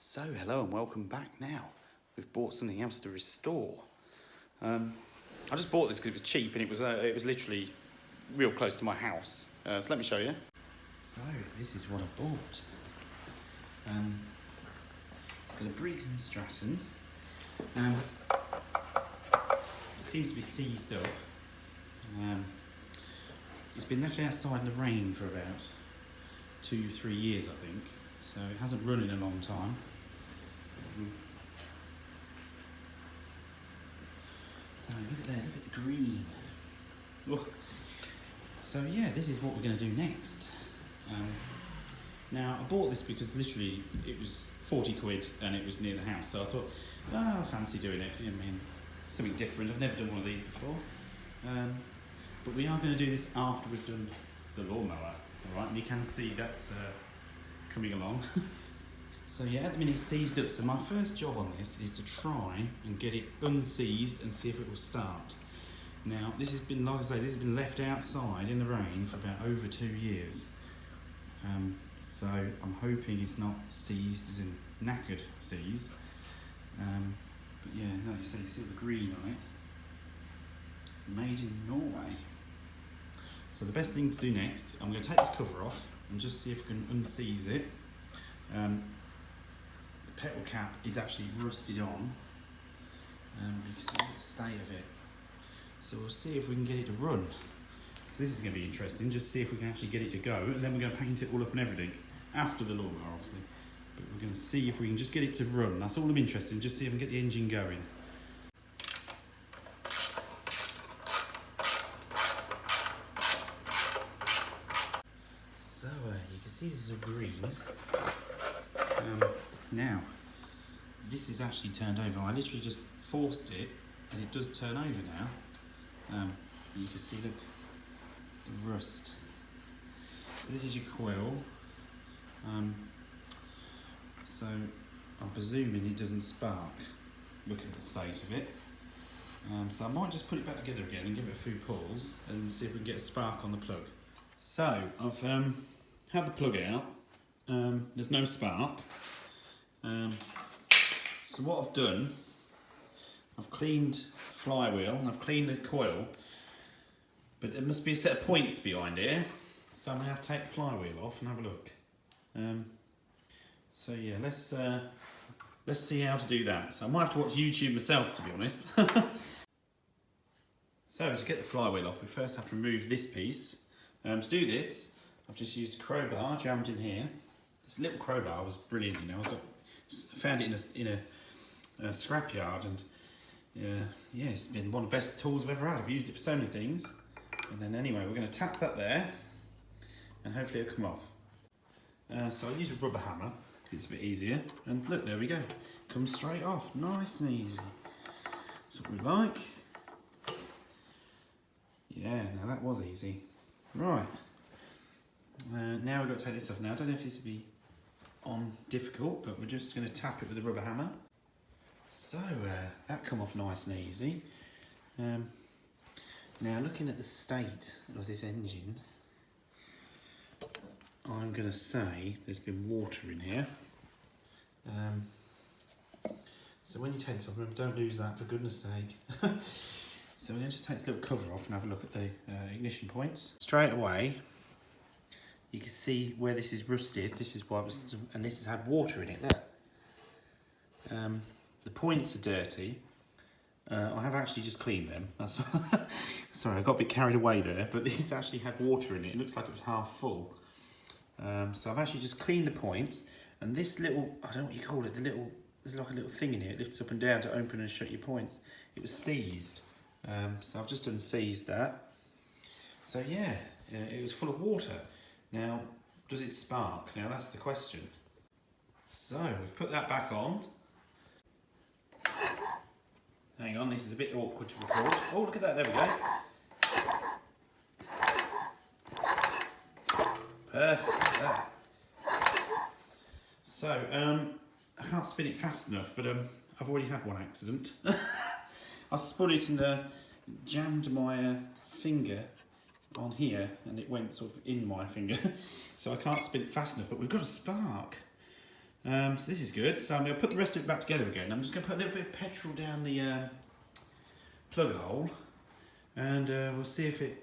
So hello and welcome back now. We've bought something else to restore. I just bought this because it was cheap and it was literally real close to my house. So let me show you. So this is what I bought. It's got a Briggs and Stratton. It seems to be seized up. It's been left outside in the rain for about 2-3 years, I think. So it hasn't run in a long time. So look at there, look at the green. Look. So yeah, this is what we're going to do next. Now I bought this because literally it was 40 quid and it was near the house. So I thought, oh, I fancy doing it. I mean, something different. I've never done one of these before. But we are going to do this after we've done the lawnmower. All right, and you can see that's coming along. So yeah, at the minute it's seized up. So my first job on this is to try and get it unseized and see if it will start. Now this has been, like I say, this has been left outside in the rain for about over 2 years. So I'm hoping it's not seized as in knackered seized. But yeah, like you see the green on it. Made in Norway. So the best thing to do next, I'm going to take this cover off and just see if we can unseize it. The petrol cap is actually rusted on. You can see the state of it. So we'll see if we can get it to run. So this is going to be interesting, just see if we can actually get it to go, and then we're going to paint it all up and everything, after the lawnmower obviously. But we're going to see if we can just get it to run. That's all I'm interested in, just see if we can get the engine going. So you can see this is a green. Now, this is actually turned over. I literally just forced it and it does turn over now. You can see, look, the rust. So this is your coil. So I'm presuming it doesn't spark, looking at the state of it. So I might just put it back together again and give it a few pulls and see if we can get a spark on the plug. So I've had the plug out. There's no spark. So what I've done, I've cleaned Flywheel and I've cleaned the coil, but there must be a set of points behind here. So I'm going to have to take the Flywheel off and have a look. So yeah, let's see how to do that. So I might have to watch YouTube myself, to be honest. So to get the Flywheel off, we first have to remove this piece. To do this, I've just used a crowbar jammed in here. This little crowbar was brilliant, you know. Found it in a scrapyard, and yeah, it's been one of the best tools I've ever had. I've used it for so many things. And then anyway, we're going to tap that there, and hopefully it'll come off. So I use a rubber hammer, it's a bit easier. And look, there we go. Comes straight off, nice and easy. That's what we like. Yeah, now that was easy. Right. Now we've got to take this off. Now I don't know if this will be on difficult, but we're just going to tap it with a rubber hammer. So that come off nice and easy. Now looking at the state of this engine, I'm going to say there's been water in here. So when you take this off, remember, don't lose that for goodness sake. So we're going to just take this little cover off and have a look at the ignition points. Straight away, you can see where this is rusted. This is why it was, and this has had water in it. Look. The points are dirty. I have actually just cleaned them. That's sorry, I got a bit carried away there. But this actually had water in it. It looks like it was half full. So I've actually just cleaned the point. And this little, I don't know what you call it. There's like a little thing in here. It lifts up and down to open and shut your points. It was seized. So I've just unseized that. So yeah, it was full of water. Now, does it spark? Now that's the question. So we've put that back on. Hang on, this is a bit awkward to record. Oh, look at that, there we go. Perfect, there. So, I can't spin it fast enough, but I've already had one accident. I spun it and jammed my finger on here, and it went sort of in my finger. So I can't spin it fast enough, but we've got a spark. So this is good. So I'm going to put the rest of it back together again. I'm just going to put a little bit of petrol down the plug hole, and we'll see if it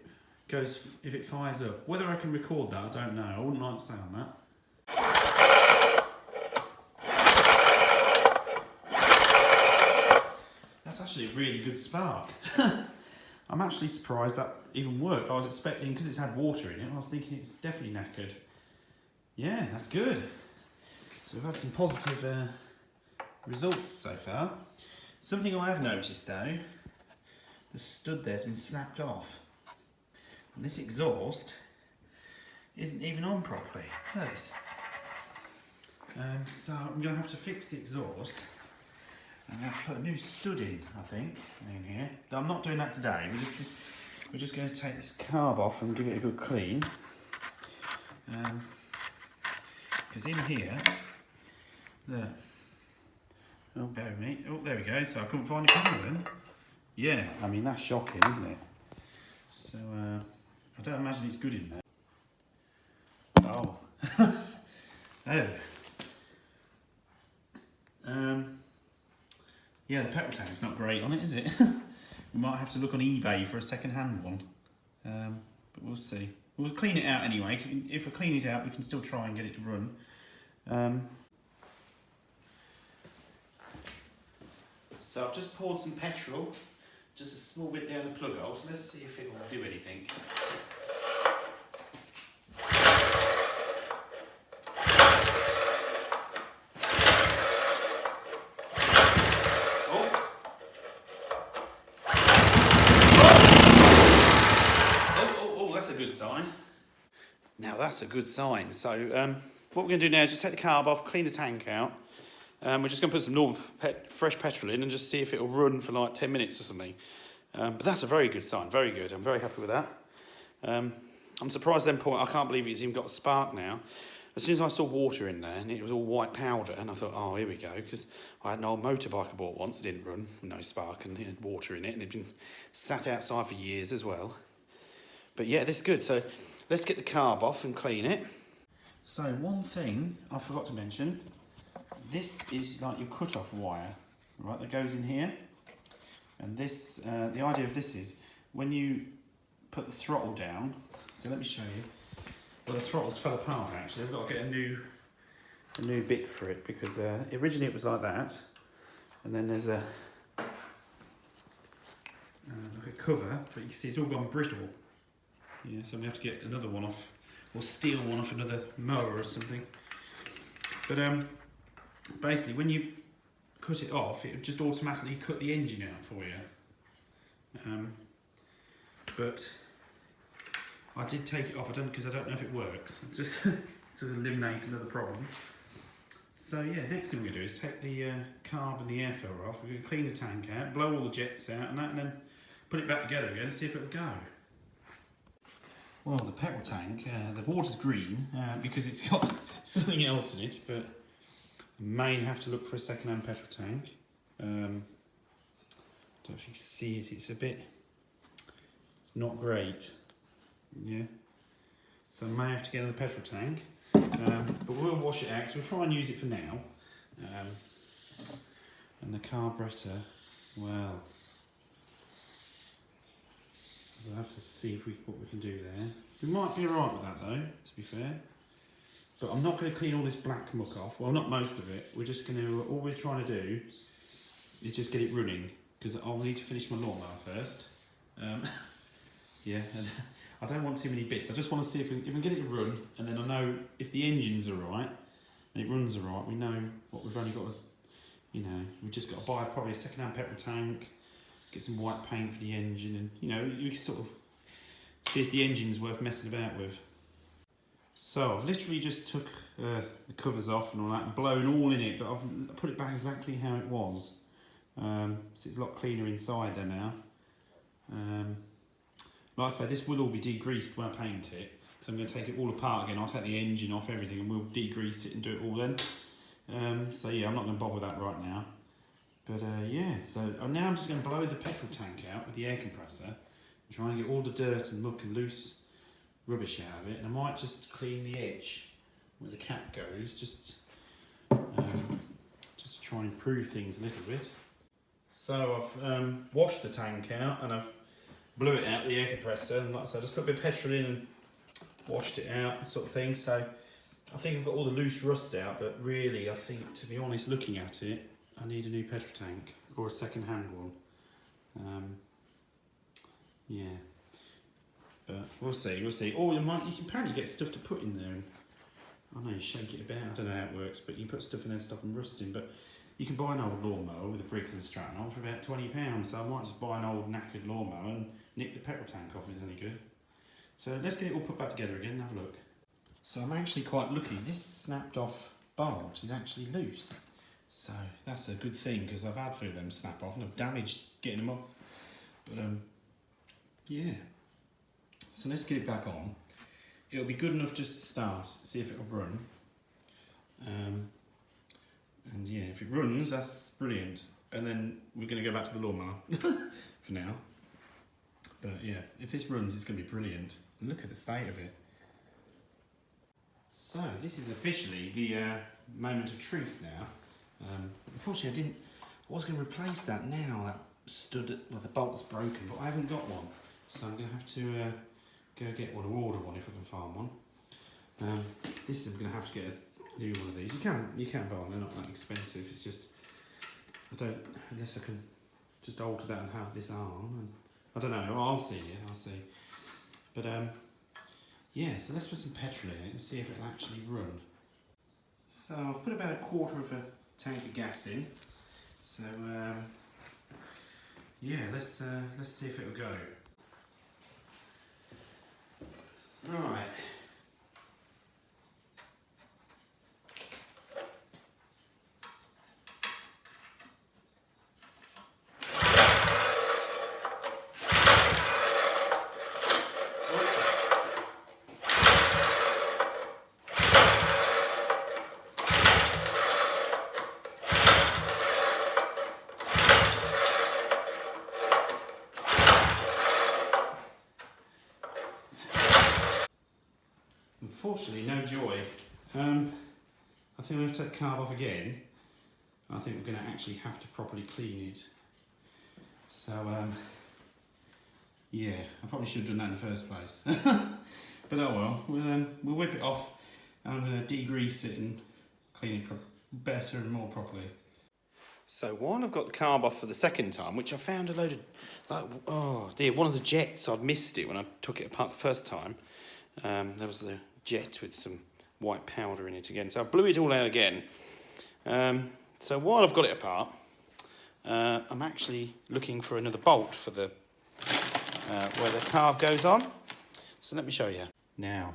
fires up. Whether I can record that, I don't know. I wouldn't like to say on that. That's actually a really good spark. I'm actually surprised that even worked. I was expecting, because it's had water in it, I was thinking it's definitely knackered. Yeah, that's good. So we've had some positive results so far. Something I have noticed though, the stud there's been snapped off. And this exhaust isn't even on properly. Nice. So I'm going to have to fix the exhaust. I'm going to put a new stud in, I think, in here. I'm not doing that today. We're just going to take this carb off and give it a good clean. Because in here, there. Oh, bear with me. Oh, there we go. So I couldn't find a cover then. Yeah, I mean, that's shocking, isn't it? So, I don't imagine it's good in there. Oh. Oh. Yeah, the petrol tank's not great on it, is it? We might have to look on eBay for a second-hand one. But we'll see. We'll clean it out anyway, 'cause if we clean it out, we can still try and get it to run. So I've just poured some petrol, just a small bit down the plug hole, so let's see if it will do anything. Oh, that's a good sign. Now that's a good sign. So what we're going to do now is just take the carb off, clean the tank out. We're just going to put some normal fresh petrol in and just see if it'll run for like 10 minutes or something. But that's a very good sign, very good. I'm very happy with that. I'm surprised then, I can't believe it's even got a spark now. As soon as I saw water in there and it was all white powder, and I thought, oh, here we go, because I had an old motorbike I bought once, it didn't run, no spark, and it had water in it, and it'd been sat outside for years as well. But yeah, this is good. So let's get the carb off and clean it. So one thing I forgot to mention, this is like your cut-off wire, right, that goes in here. And this, the idea of this is, when you put the throttle down, so let me show you. Well, the throttles fell apart actually. I've got to get a new bit for it, because originally it was like that. And then there's a like a cover, but you can see it's all gone brittle. Yeah, so we have to get another one off, or steal one off another mower or something. But basically, when you cut it off, it would just automatically cut the engine out for you. But I did take it off, because I don't know if it works, just to eliminate another problem. So yeah, next thing we're going to do is take the carb and the air filter off. We're going to clean the tank out, blow all the jets out and that, and then put it back together again and see if it'll go. Well, the petrol tank, the water's green because it's got something else in it, but I may have to look for a second-hand petrol tank. Don't know if you can see it, it's it's not great. Yeah, so I may have to get another petrol tank, but we'll wash it out, because we'll try and use it for now. And the carburetor, well, we'll have to see what we can do there. We might be alright with that though, to be fair. But I'm not going to clean all this black muck off. Well, not most of it. We're just going to, all we're trying to do is just get it running, because I'll need to finish my lawnmower first. Yeah, and I don't want too many bits. I just want to see if we can get it to run, and then I know if the engine's alright and it runs alright, we know what we've only got to, we've just got to buy probably a second-hand petrol tank, get some white paint for the engine, and you can sort of see if the engine's worth messing about with. So I've literally just took the covers off and all that and blown all in it, but I've put it back exactly how it was. So it's a lot cleaner inside there now. Like I say, this will all be degreased when I paint it, so I'm going to take it all apart again. I'll take the engine off, everything, and we'll degrease it and do it all then. So yeah, I'm not going to bother with that right now. But yeah, so now I'm just going to blow the petrol tank out with the air compressor and try and get all the dirt and muck and loose rubbish out of it. And I might just clean the edge where the cap goes, just try and improve things a little bit. So I've washed the tank out and I've blew it out with the air compressor, and like I said, I just put a bit of petrol in and washed it out, sort of thing. So I think I've got all the loose rust out, but really I think, to be honest, looking at it, I need a new petrol tank or a second-hand one. Yeah, but we'll see. Or you can apparently get stuff to put in there. And, I know you shake it about. I don't know how it works, but you put stuff in there to stop them rusting. But you can buy an old lawnmower with a Briggs and Stratton on for about £20. So I might just buy an old knackered lawnmower and nick the petrol tank off if it's any good. So let's get it all put back together again and have a look. So I'm actually quite lucky. This snapped off bolt is actually loose. So that's a good thing, because I've had a few of them snap off and I've damaged getting them off. But yeah. So let's get it back on. It'll be good enough just to start, see if it'll run. And yeah, if it runs, that's brilliant. And then we're going to go back to the lawnmower for now. But yeah, if this runs, it's going to be brilliant. And look at the state of it. So this is officially the moment of truth now. Unfortunately, I was going to replace that now. That stood, well, the bolt's broken, but I haven't got one. So I'm going to have to go get one or order one if I can find one. This is, I'm going to have to get a new one of these. You can buy them, they're not that expensive. It's just, unless I can just alter that and have this arm. And, I don't know, I'll see. But yeah, so let's put some petrol in it and see if it'll actually run. So I've put about 1/4 of a tank of gas in. So yeah, let's see if it'll go. Right. Unfortunately, no joy. I think we'll have to take the carb off again. I think we're going to actually have to properly clean it. So, yeah, I probably should have done that in the first place. But oh well, we'll whip it off and I'm going to degrease it and clean it better and more properly. So while I've got the carb off for the second time, which I found a load of, like, oh dear, one of the jets, I'd missed it when I took it apart the first time. There was a jet with some white powder in it again, so I blew it all out again. So while I've got it apart, I'm actually looking for another bolt for the where the carb goes on. So let me show you. Now,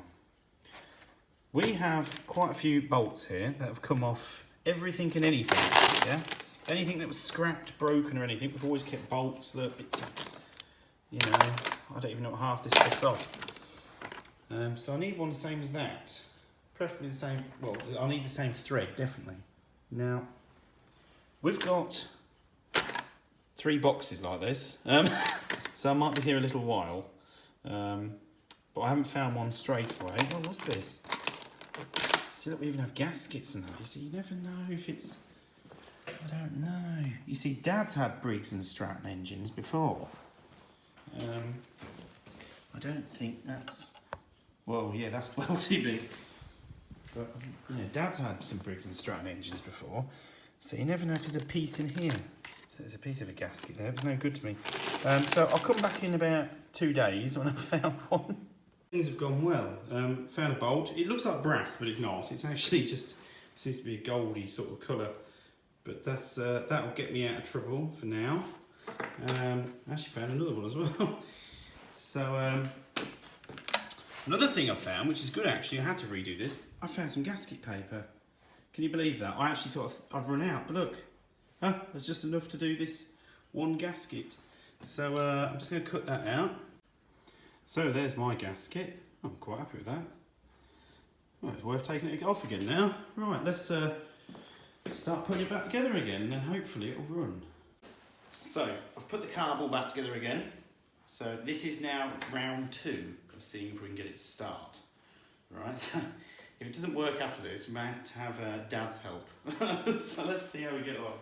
we have quite a few bolts here that have come off everything and anything, yeah? Anything that was scrapped, broken or anything, we've always kept bolts that it's, you know, I don't even know what half this fits off. So I need one the same as that. Preferably the same, well, I'll need the same thread, definitely. Now, we've got 3 boxes like this, so I might be here a little while, but I haven't found one straight away. Oh, what's this? See, look, we even have gaskets and that. You see, you never know if it's, I don't know. You see, Dad's had Briggs and Stratton engines before. I don't think that's, well, yeah, that's well too big. But, yeah, Dad's had some Briggs and Stratton engines before, so you never know if there's a piece in here. So there's a piece of a gasket there, it's no good to me. So I'll come back in about 2 days when I've found one. Things have gone well. Found a bolt. It looks like brass, but it's not. It's actually just, seems to be a goldy sort of colour. But that's that'll get me out of trouble for now. Actually found another one as well. So, another thing I found, which is good actually, I had to redo this, I found some gasket paper. Can you believe that? I actually thought I'd run out, but look, there's just enough to do this one gasket. So I'm just going to cut that out. So there's my gasket. I'm quite happy with that. Well, it's worth taking it off again now. Right, let's start putting it back together again, and then hopefully it'll run. So I've put the carb all back together again. So this is now round 2 of seeing if we can get it to start. Right, so If it doesn't work after this, we may have to have Dad's help. So let's see how we get on.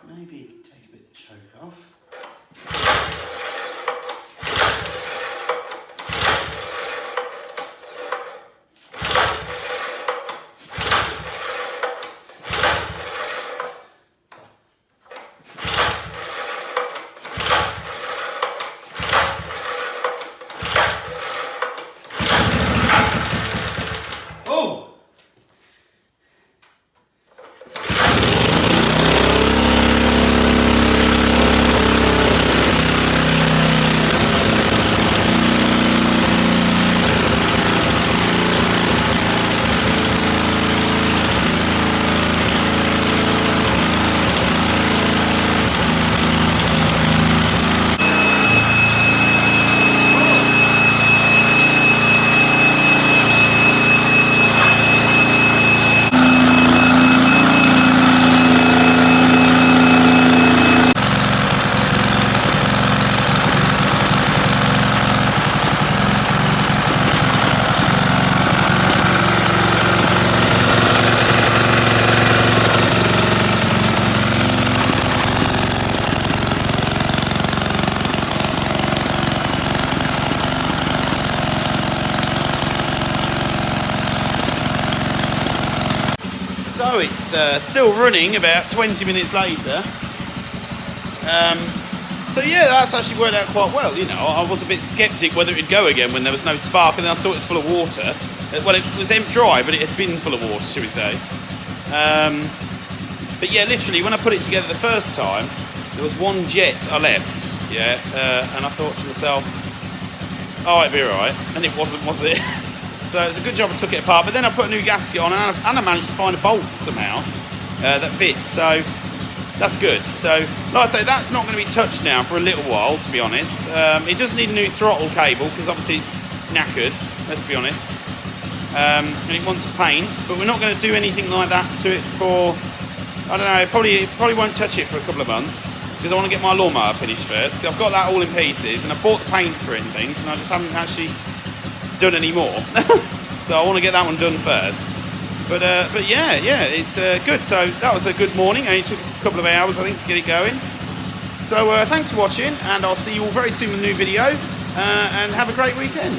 Maybe take a bit of the choke off. So it's still running about 20 minutes later. So yeah, that's actually worked out quite well. You know, I was a bit sceptic whether it'd go again when there was no spark, and then I saw it was full of water. Well, it was dry, but it had been full of water, shall we say. But yeah, literally, when I put it together the first time, there was one jet I left, yeah, and I thought to myself, oh, it'd be alright, and it wasn't, was it? So it's a good job I took it apart, but then I put a new gasket on, and I managed to find a bolt somehow that fits, so that's good. So, like I say, that's not going to be touched now for a little while, to be honest. It does need a new throttle cable, because obviously it's knackered, let's be honest. And it wants a paint, but we're not going to do anything like that to it for, I don't know, probably won't touch it for a couple of months, because I want to get my lawnmower finished first, because I've got that all in pieces, and I bought the paint for it and things, and I just haven't actually done any more. So I want to get that one done first. But yeah, it's good. So that was a good morning. It only took a couple of hours, I think, to get it going. So thanks for watching, and I'll see you all very soon with a new video, and have a great weekend.